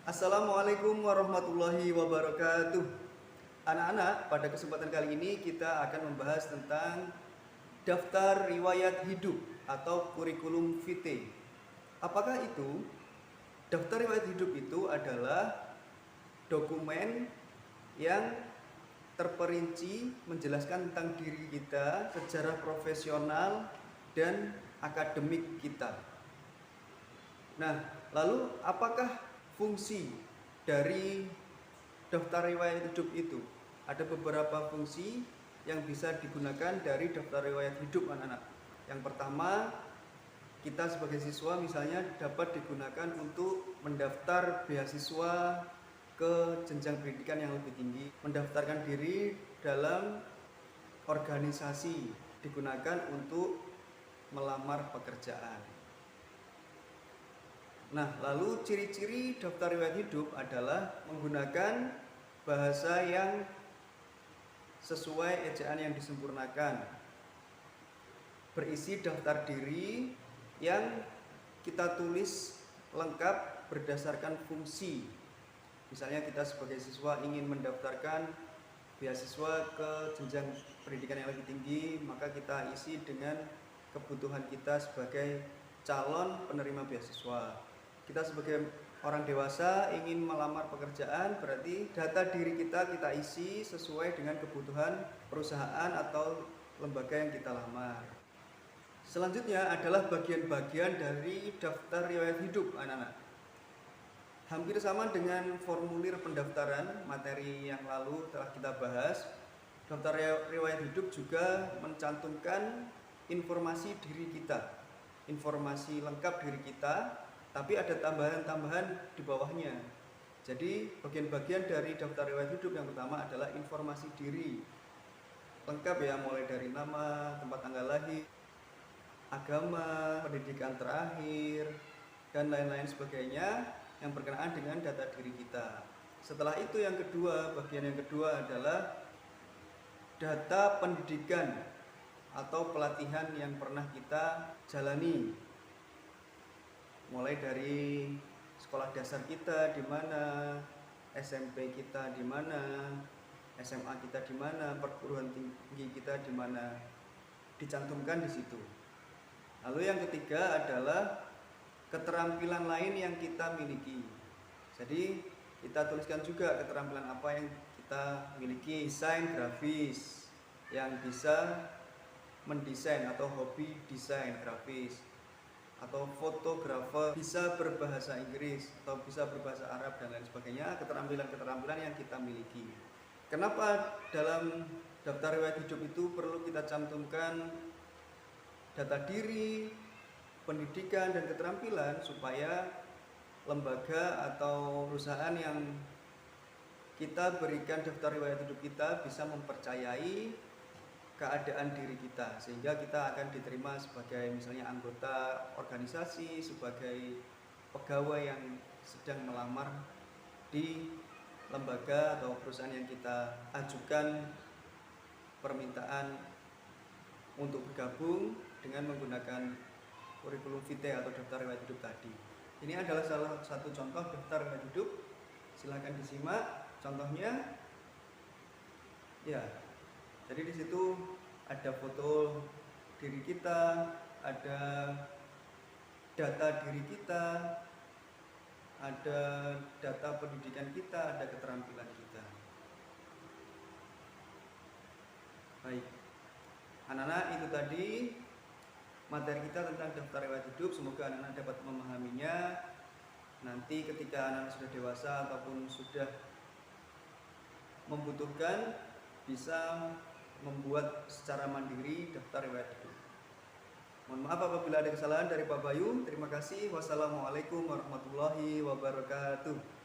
Assalamualaikum warahmatullahi wabarakatuh. Anak-anak, pada kesempatan kali ini kita akan membahas tentang daftar riwayat hidup atau kurikulum vitae. Apakah itu? Daftar riwayat hidup itu adalah dokumen yang terperinci menjelaskan tentang diri kita secara profesional dan akademik kita. Nah, lalu apakah fungsi dari daftar riwayat hidup itu? Ada beberapa fungsi yang bisa digunakan dari daftar riwayat hidup anak-anak. Yang pertama, kita sebagai siswa misalnya dapat digunakan untuk mendaftar beasiswa ke jenjang pendidikan yang lebih tinggi, mendaftarkan diri dalam organisasi, digunakan untuk melamar pekerjaan. Nah, lalu ciri-ciri daftar riwayat hidup adalah menggunakan bahasa yang sesuai ejaan yang disempurnakan, berisi daftar diri yang kita tulis lengkap berdasarkan fungsi. Misalnya kita sebagai siswa ingin mendaftarkan beasiswa ke jenjang pendidikan yang lebih tinggi, maka kita isi dengan kebutuhan kita sebagai calon penerima beasiswa. Kita sebagai orang dewasa ingin melamar pekerjaan, berarti data diri kita isi sesuai dengan kebutuhan perusahaan atau lembaga yang kita lamar. Selanjutnya adalah bagian-bagian dari daftar riwayat hidup anak-anak. Hampir sama dengan formulir pendaftaran materi yang lalu telah kita bahas. Daftar riwayat hidup juga mencantumkan informasi diri kita, informasi lengkap diri kita, tapi ada tambahan-tambahan di bawahnya. Jadi bagian-bagian dari daftar riwayat hidup yang pertama adalah informasi diri. Lengkap ya, mulai dari nama, tempat tanggal lahir, agama, pendidikan terakhir, dan lain-lain sebagainya yang berkenaan dengan data diri kita. Setelah itu bagian yang kedua adalah data pendidikan atau pelatihan yang pernah kita jalani. Mulai dari sekolah dasar kita di mana, SMP kita di mana, SMA kita di mana, perguruan tinggi kita di mana, dicantumkan di situ. Lalu yang ketiga adalah keterampilan lain yang kita miliki. Jadi kita tuliskan juga keterampilan apa yang kita miliki. Desain grafis, yang bisa mendesain atau hobi desain grafis, atau fotografer, bisa berbahasa Inggris atau bisa berbahasa Arab dan lain sebagainya. Keterampilan-keterampilan yang kita miliki. Kenapa dalam daftar riwayat hidup itu perlu kita cantumkan data diri, pendidikan, dan keterampilan, supaya lembaga atau perusahaan yang kita berikan daftar riwayat hidup kita bisa mempercayai keadaan diri kita, sehingga kita akan diterima sebagai misalnya anggota organisasi, sebagai pegawai yang sedang melamar di lembaga atau perusahaan yang kita ajukan permintaan untuk bergabung dengan menggunakan kurikulum vitae atau daftar riwayat hidup tadi. Ini adalah salah satu contoh daftar riwayat hidup. Silakan disimak contohnya. Ya, jadi di situ ada foto diri kita, ada data diri kita, ada data pendidikan kita, ada keterampilan kita. Baik, anak-anak, itu tadi materi kita tentang daftar riwayat hidup. Semoga anak-anak dapat memahaminya. Nanti ketika anak-anak sudah dewasa ataupun sudah membutuhkan, bisa membuat secara mandiri daftar riwayat hidup. Mohon maaf apabila ada kesalahan dari Pak Bayu. Terima kasih. Wassalamualaikum warahmatullahi wabarakatuh.